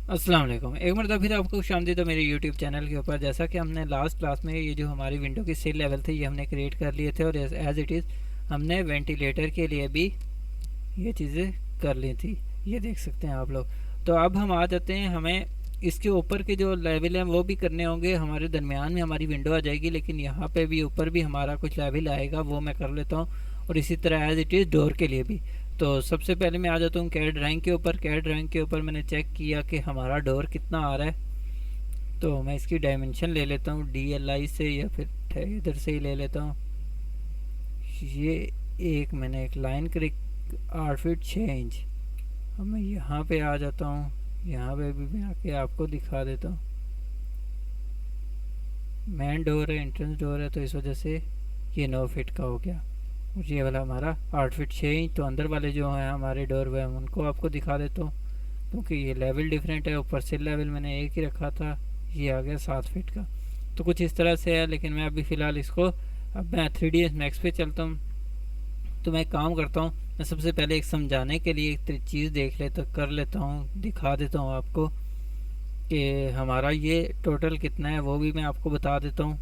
अस्सलाम वालेकुम। एक मरतबा फिर आपको खुशामदीद है मेरे यूट्यूब चैनल के ऊपर। जैसा कि हमने लास्ट क्लास में ये जो हमारी विंडो की सील लेवल थे ये हमने क्रिएट कर लिए थे, और एज इट इज़ हमने वेंटिलेटर के लिए भी ये चीज़ें कर ली थी। ये देख सकते हैं आप लोग। तो अब हम आ जाते हैं, हमें इसके ऊपर के जो लेवल हैं वो भी करने होंगे। हमारे दरमियान में हमारी विंडो आ जाएगी, लेकिन यहाँ पे भी ऊपर भी हमारा कुछ लेवल आएगा, वो मैं कर लेता हूँ। और इसी तरह एज इट इज़ डोर के लिए भी। तो सबसे पहले मैं आ जाता हूँ कैड ड्राइंग के ऊपर। कैड ड्राइंग के ऊपर मैंने चेक किया कि हमारा डोर कितना आ रहा है। तो मैं इसकी डायमेंशन ले लेता हूँ DLI से, या फिर इधर से ही ले लेता हूँ। ये एक मैंने एक लाइन क्लिक 8 फीट 6 इंच। अब मैं यहाँ पे आ जाता हूँ। यहाँ पे भी मैं आके आपको दिखा देता हूँ। मेन डोर है, एंट्रेंस डोर है, तो इस वजह से ये 9 फीट का हो गया। और ये वाला हमारा 8 फीट 6 इंच। तो अंदर वाले जो हैं हमारे डोर वे उनको आपको दिखा देता हूँ, क्योंकि ये लेवल डिफरेंट है। ऊपर से लेवल मैंने एक ही रखा था, ये आ गया 7 फीट का। तो कुछ इस तरह से है, लेकिन मैं अभी फ़िलहाल इसको, अब मैं 3ds मैक्स पे चलता हूँ। तो मैं एक काम करता हूँ, मैं सबसे पहले एक समझाने के लिए एक चीज़ देख लेता कर लेता हूँ, दिखा देता हूँ आपको कि हमारा ये टोटल कितना है, वो भी मैं आपको बता देता हूँ।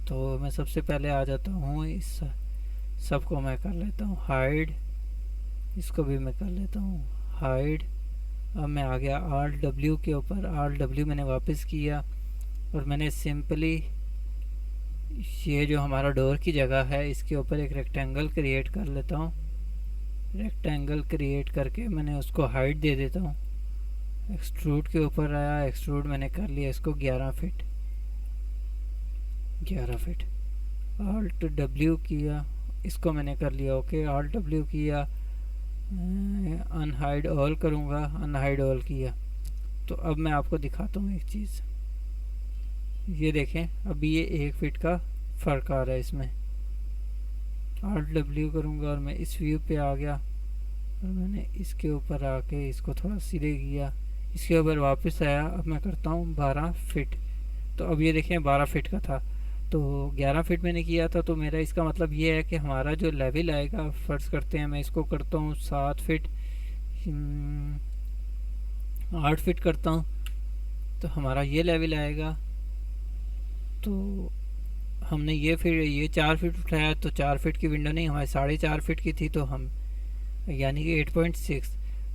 तो मैं सबसे पहले आ जाता हूँ, इस सबको मैं कर लेता हूँ हाइड। इसको भी मैं कर लेता हूँ हाइड। अब मैं आ गया Alt W के ऊपर। Alt W मैंने वापस किया, और मैंने सिंपली ये जो हमारा डोर की जगह है इसके ऊपर एक रेक्टेंगल क्रिएट कर लेता हूँ। रेक्टेंगल क्रिएट करके मैंने उसको हाइट दे देता हूँ। एक्सट्रूड के ऊपर आया, एक्सट्रूड मैंने कर लिया इसको 11 फीट। 11 फीट। Alt W किया, इसको मैंने कर लिया ओके। Alt W किया, अनहाइड ऑल करूँगा, अनहाइड ऑल किया। तो अब मैं आपको दिखाता हूँ एक चीज़। ये देखें, अभी ये 1 फीट का फ़र्क आ रहा है इसमें। Alt W करूँगा और मैं इस व्यू पे आ गया, और मैंने इसके ऊपर आके इसको थोड़ा सीधे किया, इसके ऊपर वापस आया। अब मैं करता हूँ 12 फीट। तो अब ये देखें 12 फीट का था, तो 11 फीट मैंने किया था। तो मेरा इसका मतलब ये है कि हमारा जो लेवल आएगा, फ़र्ज़ करते हैं मैं इसको करता हूँ 7 फीट, 8 फीट करता हूँ, तो हमारा ये लेवल आएगा। तो हमने ये फिर ये 4 फीट उठाया, तो 4 फीट की विंडो नहीं, हमारी 4.5 फीट की थी, तो हम यानी कि 8.6।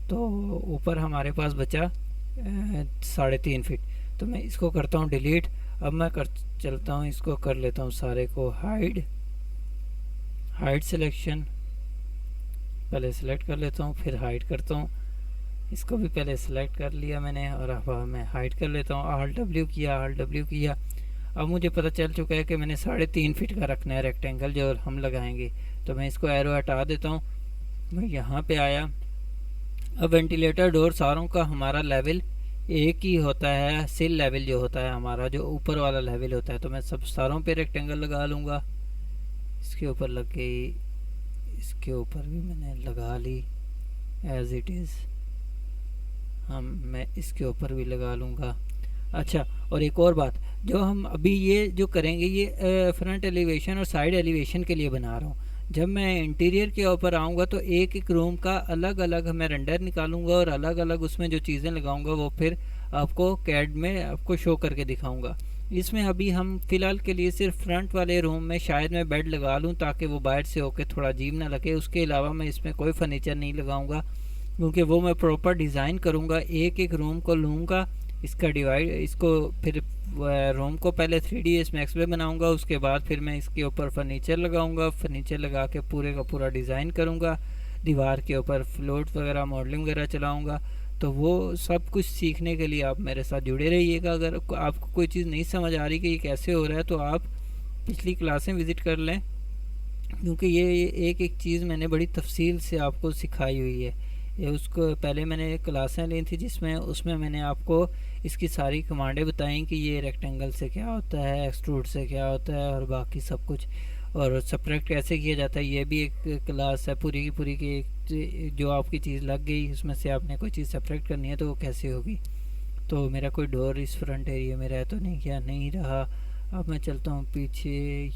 तो ऊपर हमारे पास बचा 3.5 फीट। तो मैं इसको करता हूँ डिलीट। अब मैं कर चलता हूँ, इसको कर लेता हूँ सारे को हाइड। हाइड सिलेक्शन पहले सेलेक्ट कर लेता हूँ, फिर हाइड करता हूँ। इसको भी पहले सेलेक्ट कर लिया मैंने, और अब मैं हाइड कर लेता हूँ। Alt W किया, Alt W किया। अब मुझे पता चल चुका है कि मैंने 3.5 फीट का रखना है रेक्टेंगल जो हम लगाएंगे। तो मैं इसको एरो हटा देता हूँ। मैं यहाँ पे आया। अब वेंटिलेटर डोर सारों का हमारा लेवल एक ही होता है। सिल लेवल जो होता है हमारा, जो ऊपर वाला लेवल होता है, तो मैं सब सारों पे रेक्टेंगल लगा लूँगा। इसके ऊपर लग गई, इसके ऊपर भी मैंने लगा ली एज इट इज़। मैं इसके ऊपर भी लगा लूँगा। अच्छा, और एक और बात, जो हम अभी ये जो करेंगे ये फ्रंट एलिवेशन और साइड एलिवेशन के लिए बना रहा हूँ। जब मैं इंटीरियर के ऊपर आऊँगा तो एक एक रूम का अलग अलग मैं रेंडर निकालूंगा, और अलग अलग उसमें जो चीज़ें लगाऊंगा वो फिर आपको कैड में आपको शो करके दिखाऊंगा। इसमें अभी हम फ़िलहाल के लिए सिर्फ फ्रंट वाले रूम में शायद मैं बेड लगा लूँ, ताकि वो बाहर से होके थोड़ा अजीब ना लगे। उसके अलावा मैं इसमें कोई फर्नीचर नहीं लगाऊंगा, क्योंकि वो मैं प्रॉपर डिज़ाइन करूँगा। एक एक रूम को लूँगा, इसका डिवाइड, इसको फिर रूम को पहले 3ds मैक्स में बनाऊँगा, उसके बाद फिर मैं इसके ऊपर फर्नीचर लगाऊँगा। फर्नीचर लगा के पूरे का पूरा डिज़ाइन करूँगा। दीवार के ऊपर फ्लोट वगैरह मॉडलिंग वगैरह चलाऊँगा। तो वो सब कुछ सीखने के लिए आप मेरे साथ जुड़े रहिएगा। अगर आपको कोई चीज़ नहीं समझ आ रही कि ये कैसे हो रहा है, तो आप पिछली क्लासें विज़िट कर लें, क्योंकि ये एक एक चीज़ मैंने बड़ी तफसील से आपको सिखाई हुई है। ये उसको पहले मैंने क्लासें ली थी, जिसमें उसमें मैंने आपको इसकी सारी कमांडें बताई कि ये रेक्टेंगल से क्या होता है, एक्सट्रूड से क्या होता है, और बाकी सब कुछ, और सब्ट्रैक्ट कैसे किया जाता है। ये भी एक क्लास है पूरी की पूरी की। एक जो आपकी चीज़ लग गई उसमें से आपने कोई चीज़ सब्ट्रैक्ट करनी है तो वो कैसे होगी। तो मेरा कोई डोर इस फ्रंट एरिया में रह तो नहीं, क्या नहीं रहा। अब मैं चलता हूँ पीछे।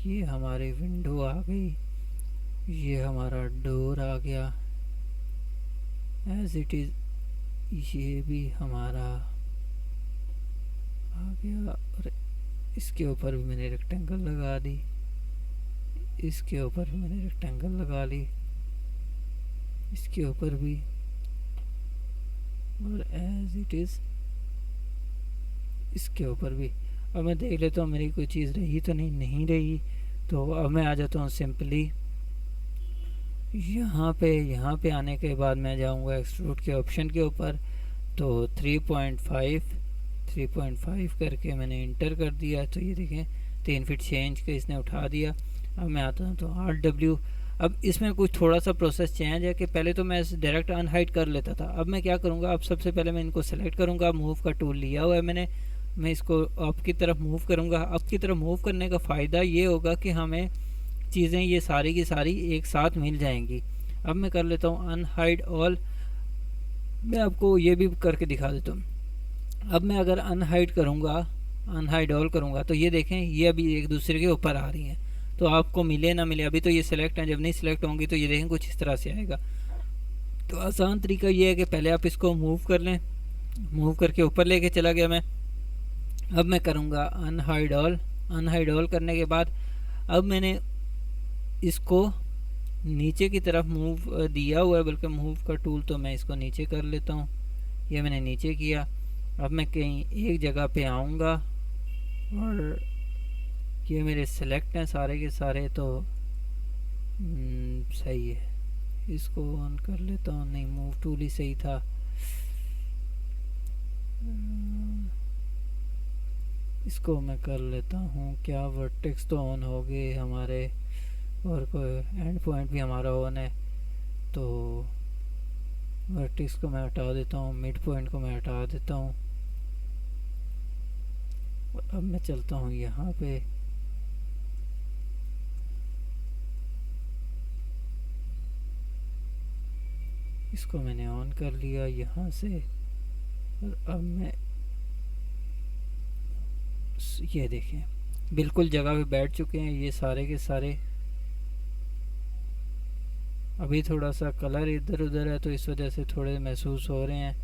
ये हमारी विंडो आ गई, ये हमारा डोर आ गया एज इट इज़। ये भी हमारा आ गया, और इसके ऊपर भी मैंने रेक्टेंगल लगा दी, इसके ऊपर भी मैंने रेक्टेंगल लगा ली, इसके ऊपर भी, और एज इट इज़ इसके ऊपर भी। अब मैं देख लेता हूँ मेरी कोई चीज़ रही तो नहीं रही। तो अब मैं आ जाता हूँ सिंपली यहाँ पे आने के बाद मैं जाऊँगा एक्सट्रूड के ऑप्शन के ऊपर। तो 3.5 करके मैंने इंटर कर दिया। तो ये देखें 3 फीट चेंज के इसने उठा दिया। अब मैं आता हूँ तो RW। अब इसमें कुछ थोड़ा सा प्रोसेस चेंज है कि पहले तो मैं डायरेक्ट अनहाइड कर लेता था। अब मैं क्या करूँगा, अब सबसे पहले मैं इनको सेलेक्ट करूँगा। मूव का टूल लिया हुआ है मैंने, मैं इसको अप की तरफ मूव करूँगा। अप की तरफ मूव करने का फ़ायदा ये होगा कि हमें चीज़ें ये सारी की सारी एक साथ मिल जाएंगी। अब मैं कर लेता हूँ अनहाइड ऑल। मैं आपको ये भी करके दिखा देता हूँ। अब मैं अगर अनहाइड करूँगा, अनहाइड ऑल करूँगा, तो ये देखें ये अभी एक दूसरे के ऊपर आ रही हैं। तो आपको मिले ना मिले, अभी तो ये सिलेक्ट हैं, जब नहीं सिलेक्ट होंगी तो ये देखें कुछ इस तरह से आएगा। तो आसान तरीका ये है कि पहले आप इसको मूव कर लें। मूव करके ऊपर लेके चला गया मैं। अब मैं करूँगा अनहाइड ऑल। अनहाइड ऑल करने के बाद अब मैंने इसको नीचे की तरफ मूव दिया हुआ है, बल्कि मूव का टूल, तो मैं इसको नीचे कर लेता हूँ। ये मैंने नीचे किया। अब मैं कहीं एक जगह पे आऊँगा और ये मेरे सेलेक्ट हैं सारे के सारे। तो सही है, इसको ऑन कर लेता हूँ। नहीं, मूव टूल ही सही था। इसको मैं कर लेता हूँ। क्या वर्टेक्स तो ऑन हो गए हमारे, और कोई एंड पॉइंट भी हमारा ऑन है। तो वर्टेक्स को मैं हटा देता हूँ, मिड पॉइंट को मैं हटा देता हूँ। अब मैं चलता हूँ यहाँ पे। इसको मैंने ऑन कर लिया यहाँ से, और अब मैं ये देखें बिल्कुल जगह पे बैठ चुके हैं ये सारे के सारे। अभी थोड़ा सा कलर इधर उधर है तो इस वजह से थोड़े महसूस हो रहे हैं,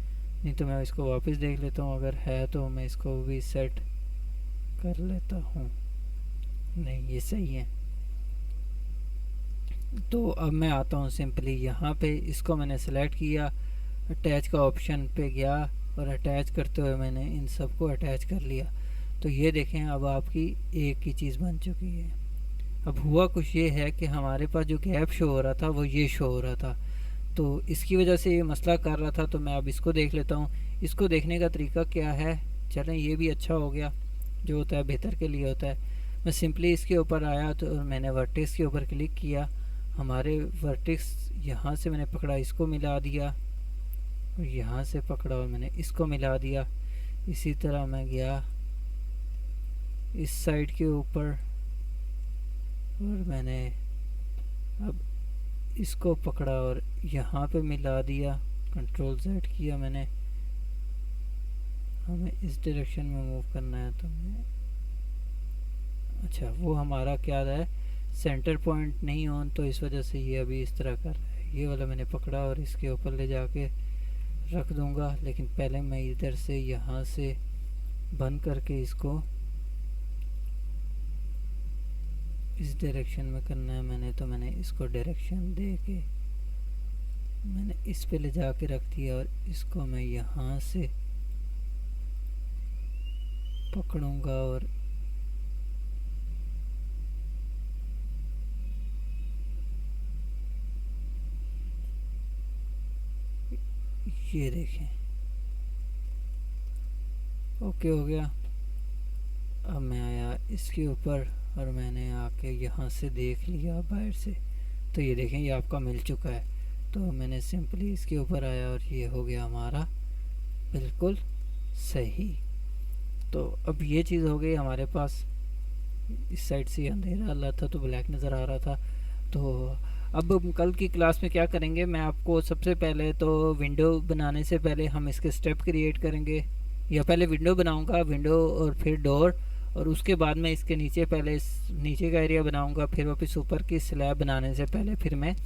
नहीं तो मैं इसको वापस देख लेता हूँ। अगर है तो मैं इसको भी सेट कर लेता हूँ। नहीं, ये सही है। तो अब मैं आता हूँ सिंपली यहाँ पे। इसको मैंने सेलेक्ट किया, अटैच का ऑप्शन पे गया, और अटैच करते हुए मैंने इन सबको अटैच कर लिया। तो ये देखें अब आपकी एक ही चीज़ बन चुकी है। अब हुआ कुछ ये है कि हमारे पास जो गैप शो हो रहा था वो ये शो हो रहा था, तो इसकी वजह से ये मसला कर रहा था। तो मैं अब इसको देख लेता हूँ। इसको देखने का तरीका क्या है, चलें ये भी अच्छा हो गया, जो होता है बेहतर के लिए होता है। मैं सिंपली इसके ऊपर आया तो मैंने वर्टेक्स के ऊपर क्लिक किया। हमारे वर्टेक्स यहाँ से मैंने पकड़ा, इसको मिला दिया, और यहाँ से पकड़ा और मैंने इसको मिला दिया। इसी तरह मैं गया इस साइड के ऊपर, और मैंने अब इसको पकड़ा और यहाँ पे मिला दिया। कंट्रोल Z किया मैंने। हमें इस डायरेक्शन में मूव करना है, तो मैं अच्छा वो हमारा क्या है, सेंटर पॉइंट नहीं ऑन, तो इस वजह से ये अभी इस तरह कर रहा है। ये वाला मैंने पकड़ा और इसके ऊपर ले जाके रख दूंगा। लेकिन पहले मैं इधर से यहाँ से बंद करके इसको इस डायरेक्शन में करना है मैंने। तो मैंने इसको डायरेक्शन दे के मैंने इस पे ले जाके रख दिया, और इसको मैं यहाँ से पकड़ूंगा और ये देखें ओके हो गया। अब मैं आया इसके ऊपर और मैंने आके यहाँ से देख लिया बाहर से, तो ये देखें ये आपका मिल चुका है। तो मैंने सिंपली इसके ऊपर आया और ये हो गया हमारा बिल्कुल सही। तो अब ये चीज़ हो गई हमारे पास। इस साइड से अंधेरा वाला था तो ब्लैक नज़र आ रहा था। तो अब कल की क्लास में क्या करेंगे, मैं आपको सबसे पहले तो विंडो बनाने से पहले हम इसके स्टेप क्रिएट करेंगे, या पहले विंडो बनाऊंगा, विंडो और फिर डोर, और उसके बाद मैं इसके नीचे पहले नीचे का एरिया बनाऊंगा, फिर वापस ऊपर की स्लैब बनाने से पहले फिर मैं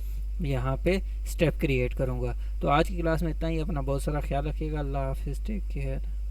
यहाँ पे स्टेप क्रिएट करूँगा। तो आज की क्लास में इतना ही। अपना बहुत सारा ख्याल रखिएगा। अल्लाह हाफिज़, टेक केयर।